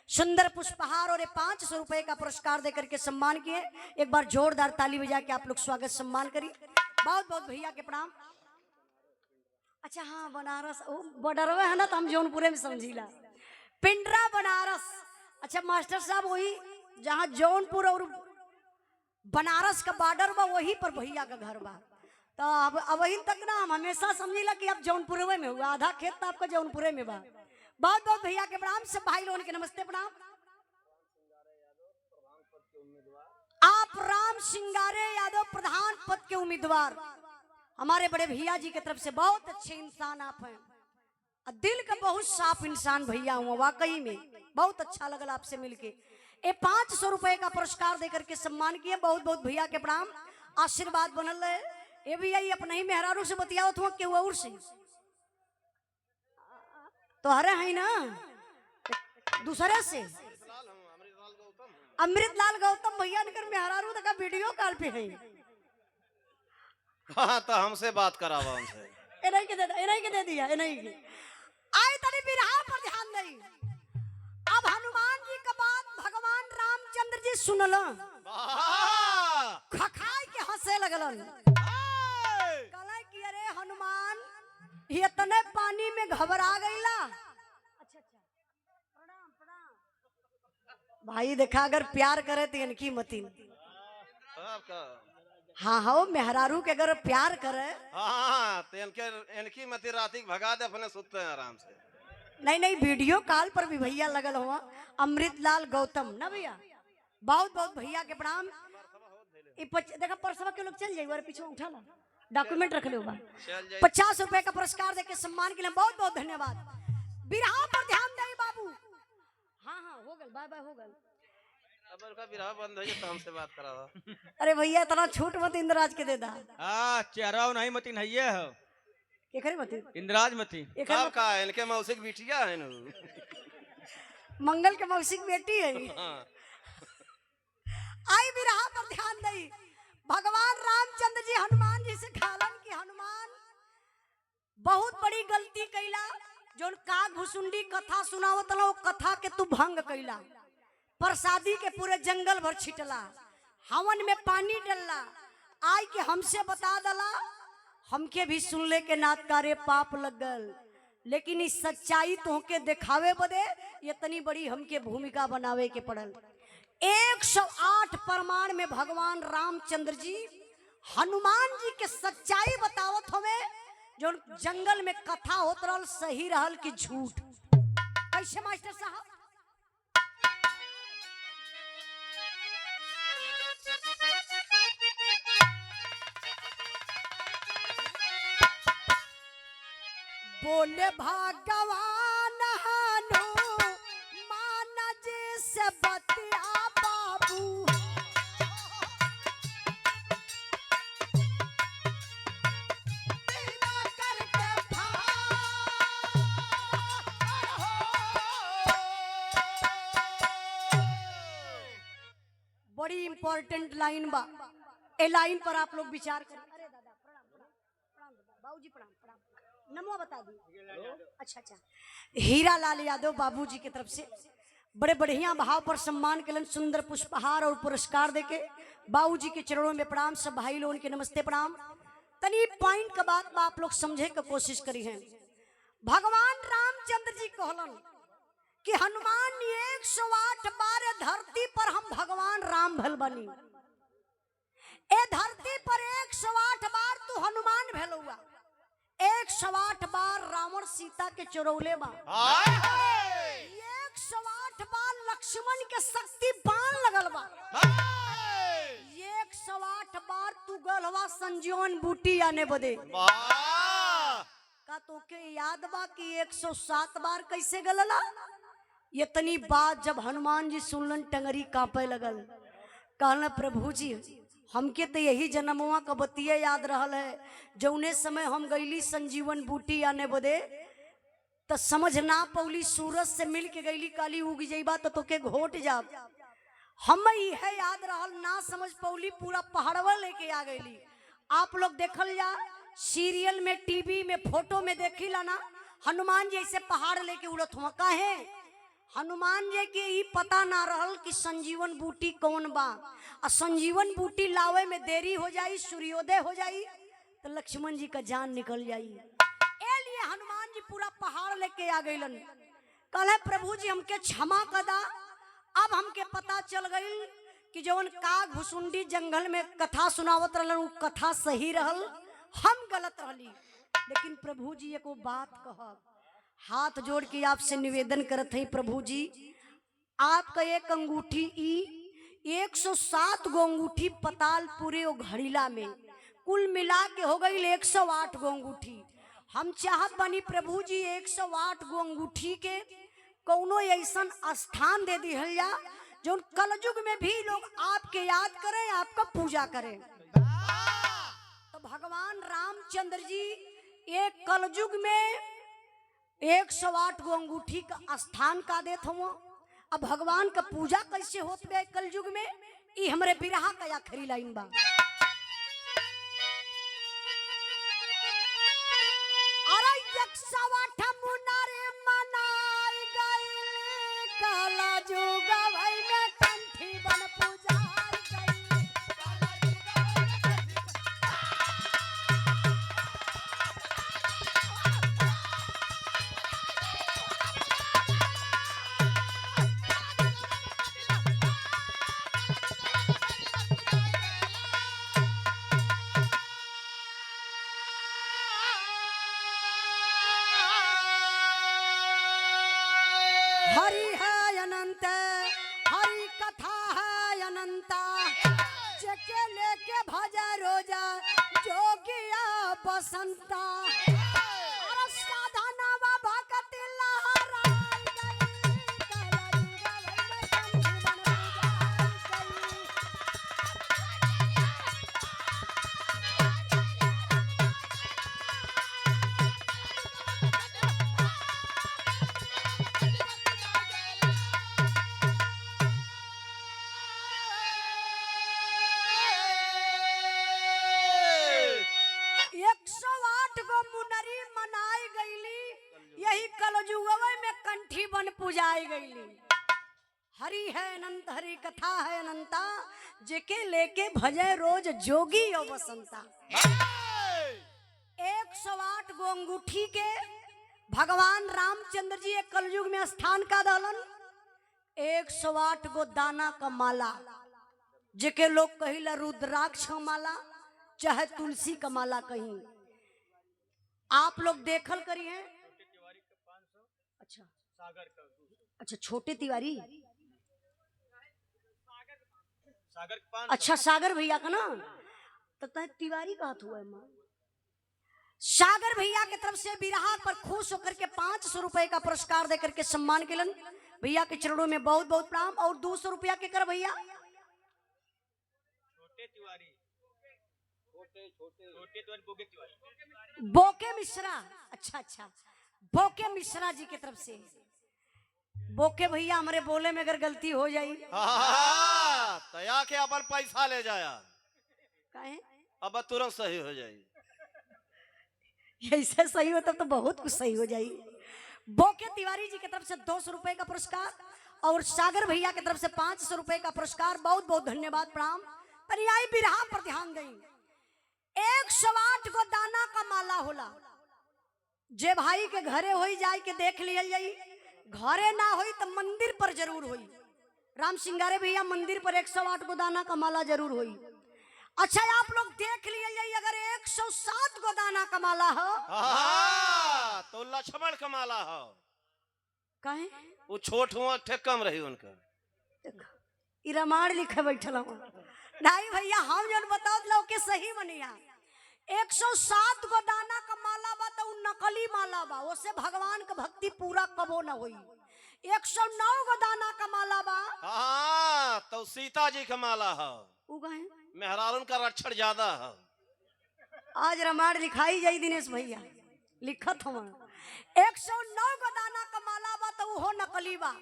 सुंदर पुष्पहार और 500 रुपए का पुरस्कार देकर के सम्मान किए। एक बार जोरदार ताली बजा के आप लोग स्वागत सम्मान करिए। बहुत बहुत भैया के प्रणाम। अच्छा हाँ बनारस बॉर्डर है ना तो हम जौनपुरे में समझीला पिंडरा बनारस। अच्छा मास्टर साहब वही जहाँ जौनपुर और बनारस का बॉर्डर बा वही पर भैया का घर बा। तो अब वही तक ना हम हमेशा समझीला कि आप जौनपुरे में हुआ आधा खेत तो आपका जौनपुरे में बा। बहुत बहुत भैया के प्रणाम। सब भाई लोगों के नमस्ते प्रणाम। आप राम सिंगारे यादव प्रधान पद के उम्मीदवार हमारे बड़े भैया जी की तरफ से बहुत अच्छे इंसान आप हैं। दिल का बहुत साफ इंसान भैया हुआ वाकई में बहुत अच्छा लगा आपसे मिलके। ये 500 रुपए का पुरस्कार देकर के सम्मान किए। बहुत बहुत भैया के प्रणाम। आशीर्वाद बनल रहे। ये भैया ये अपने ही मेहरारू से बतियाओ तो के और से तो हरे है ना दूसरे से अमृतलाल गौतम भैया ने कर मेहरारू तक वीडियो कॉल पे है। हाँ तो हमसे बात करावा हमसे। इन्हीं के दे दिया इन्हीं के। आई तनी बिरहा पर ध्यान दई। अब हनुमान जी का बात भगवान रामचंद्र जी सुनल खखाई के हंसे लगलन। कहले कि अरे हनुमान ये तने पानी में घबरा गईला। अच्छा प्रणाम प्रणाम भाई देखा अगर प्यार करे तो इनकी मती हाँ हाँ मेहरारू के अगर प्यार करे हाँ तो इनकी मती राती भगा दे अपने सुते हैं आराम से। नहीं नहीं वीडियो कॉल पर भी भैया लगल हुआ अमृतलाल गौतम ना भैया। बहुत बहुत भैया के प्रणाम। देखा परसवा के लोग चल जाइए पीछे उठा ला डॉक्यूमेंट रख लो। 50 रुपए का पुरस्कार देके सम्मान के लिए बहुत बहुत धन्यवाद। बिरहा पर ध्यान दे बाबू। हाँ हाँ हो गल बाय बाय हो गल। अब उनका बिरहा बंद है तो हमसे बात करावा। अरे भैया इतना छूट मत इंद्राज के दे दा। हाँ चेहरा नहीं मती नहीं है के करे मत इंद्राज मती कब का है इनके मौसिक बिटिया है नु मंगल के मौसिक बेटी है। हाँ। आई बिरहा पर ध्यान दई। भगवान रामचंद्र जी हनुमान जी से खालन कि हनुमान बहुत बड़ी गलती कैला जो का घुसुंडी कथा सुनावत वो कथा के तू भंग कैला। प्रसादी के पूरे जंगल भर छिटला हवन में पानी डलला आई के हमसे बता दला हमके भी सुनले के नाथ कारे पाप लगल। लेकिन इस सच्चाई तोहके दिखावे बदे इतनी बड़ी हमके भूमिका बनावे के पड़ल। 108 प्रमाण में भगवान रामचंद्र जी हनुमान जी के सच्चाई बतावत हमें जो जंगल में कथा होत रहल सही रहल कि झूठ। कैसे मास्टर साहब बोले भगवान हनुमान जी से बतिया बाबू बड़ी इंपॉर्टेंट लाइन बा। ए लाइन पर आप लोग विचार करें। अरे दादा प्रणाम प्रणाम बाबूजी प्रणाम प्रणाम नमो बता दी। अच्छा अच्छा हीरालाल यादव बाबूजी की तरफ से बड़े बढ़िया भाव पर सम्मान के लिए सुंदर पुष्पहार और पुरस्कार देके बाबूजी के चरणों में प्रणाम। सब भाई लोगों के नमस्ते प्रणाम। तनी पॉइंट का बात आप लोग समझे के कोशिश करी हैं। भगवान रामचंद्र जी कहलन कि हनुमान 108 बार धरती पर हम भगवान राम भल बनी। ए धरती पर 108 बार तू हनुमान भल हुआ। 108 बार रावण सीता के चुरौले बा। 108 बार लक्ष्मण के शक्ति बाण लगल बा। 108 बार तू गलवा संजीवन बूटी आने बदे का तोके याद बा कि 107 बार कैसे गलला इतनी बात जब हनुमान जी सुनलन टंगरी कांपे लगल। कहना प्रभु जी हमके तो यही जन्मवा का बतिया याद रहल है, जौने समय हम गईली संजीवन बूटी आने बदे तो समझ ना पौली, सूरज से मिल के गईली काली उग जइबा तो तोके घोट जा। हम है याद रहल ना समझ पौली, पूरा पहाड़वा लेके आ गईली। आप लोग देखल जा सीरियल में, टीवी में, फोटो में देखिला ना हनुमान जी ऐसे पहाड़ लेके उड़त हुआ। काहे? हनुमान जी के ई पता ना रहल कि संजीवन बूटी कौन बा, और संजीवन बूटी लावे में देरी हो जाई, सूर्योदय हो जाई तो लक्ष्मण जी का जान निकल जाई। ए लिए हनुमान जी पूरा पहाड़ लेके आ गईलन। कहले प्रभु जी हमके क्षमा कदा, अब हमके पता चल गई कि जौन काग भुसुंडी जंगल में कथा सुनावत रहलन उ कथा सही रहल, हम गलत रहली। लेकिन प्रभु जी एको बात कहब, हाथ जोड़ के आपसे निवेदन करत है प्रभु जी, आपका एक अंगूठी ई 107 गो अंगूठी पताल पूरे ओ घड़ीला में कुल मिला के हो गई 108 गो अंगूठी। हम चाहत बनी प्रभु जी 108 गो अंगूठी के कौनो ऐसन स्थान दे दिहल जा जो कलयुग में भी लोग आपके याद करें, आपका पूजा करें। तो भगवान रामचंद्र जी एक कलयुग में 108 गो अंगूठी का स्थान का देत हुआ। अब भगवान का पूजा कैसे होत बे कलयुग में, ई हमरे बिरहा का आखिरी लाइन बा। अरे 108 मुनारे मनाई गइल कलयुग भई में कंठी बन पूजाई गइल। हरि है अनंत, हरि कथा है अनंता, जके लेके भजा रोजा जोगिया बसंता। अरे साधनवा भक्ति लहराई गई, कलयुग में कंठी बन पूजाई गई। कंठी बन पूजाई गईली। हरि है अनंत, हरि कथा है अनंता, जेके लेके भजे रोज जोगी ओ बसंता। 108 गो अंगूठी के भगवान रामचंद्र जी एक कलयुग में स्थान का दलन। 108 गो दाना का माला, जेके लोग कहिला रुद्राक्ष का माला चाहे तुलसी का माला कहीं। आप लोग देखल करिए। अच्छा अच्छा, छोटे तिवारी, अच्छा सागर भैया का ना, तो तिवारी का हाथ हुआ है मां। सागर भैया की तरफ से बिरहा पर खुश होकर के 500 रुपए का पुरस्कार देकर के सम्मान केलन। भैया के चरणों में बहुत बहुत प्रणाम। और 200 रुपया के कर भैया छोटे तिवारी, बोके मिश्रा। अच्छा अच्छा, बोके मिश्रा जी की तरफ से। बोके भैया हमारे बोले में अगर गलती हो जाई तया के अपन पैसा ले जाया, काहे अब तुरंत सही हो जाई। ऐसे सही होता तो बहुत कुछ सही हो जाई। बोके तिवारी जी की तरफ से 200 रुपए का पुरस्कार और सागर भैया की तरफ से 500 रुपए का पुरस्कार। बहुत बहुत धन्यवाद, प्रणाम। परियाई बिरहा पर ध्यान दें। 108 को दाना का माला होला, जे भाई के घरे हो जाए के देख लिया जाई। घरे ना होई तो मंदिर पर जरूर होई। राम सिंगारे भैया मंदिर पर 108 को दाना का माला जरूर होई। अच्छा आप लोग देख लिए जाइए, अगर 107 को दाना का माला हो तो लक्ष्मण का माला हो। काहे वो छोट हुआ थे कम रही उनका। रामायण लिखे बैठल नहीं भैया, हम जो बताओ लो के सही बनिया। 107 को दाना का माला बा तो नकली माला बा, उससे भगवान का भक्ति पूरा कबो न होई। 109 गो दाना का माला बा। हाँ तो सीता जी का माला है, उ गए मेहरारून का रक्षण ज्यादा है। आज रामायण लिखाई जाई दिनेश भैया लिखत हम 109 गो दाना का माला बा तो वो नकली बा।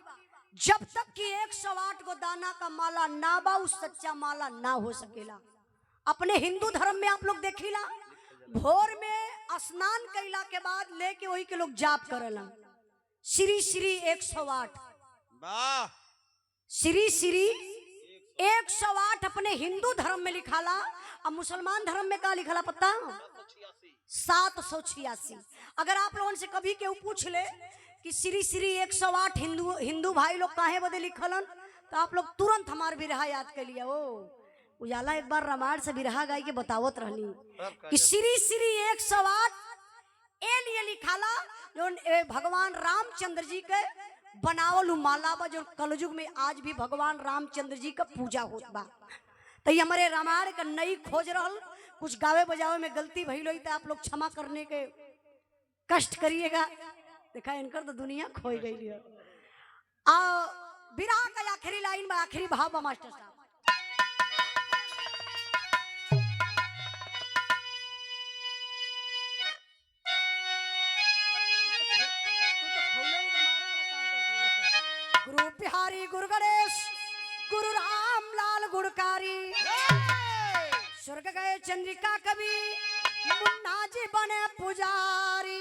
जब तक कि 108 गो दाना का माला ना बा उस सच्चा माला ना हो सकेला। अपने हिंदू धर्म में आप लोग देखिला भोर में स्नान कैला के बाद लेके वही के लोग जाप करेला श्री श्री 108 वाह श्री श्री 108 अपने हिंदू धर्म में लिखाला। अब मुसलमान धर्म में का लिखाला पता 786। अगर आप लोगों से कभी केहू पूछ ले कि श्री श्री 108 हिंदू भाई लोग काहे बदे लिखलन तो आप लोग तुरंत हमार बिरहा याद कर लिया। ओ उजाला एक बार रामायण से बिरहा गाई के बतावत रहनी कि श्री श्री 108 ए लिए लिखाला जो भगवान रामचंद्र जी के बनावल माला बा जो कलयुग में आज भी भगवान रामचंद्र जी का पूजा होत बा। तो ये हमारे रामायण का नई खोज रहल कुछ गावे बजावे में गलती भइल होई तो आप लोग क्षमा करने के कष्ट करिएगा। देखा इनकर तो दुनिया खोई गई है। आ बिरहा का आखिरी लाइन में आखिरी भाव बा मास्टर साहब। गुरु बिहारी गुरु गणेश गुरु राम लाल गुणकारी स्वर्ग गए चंद्रिका कवि मुन्ना जी बने पुजारी।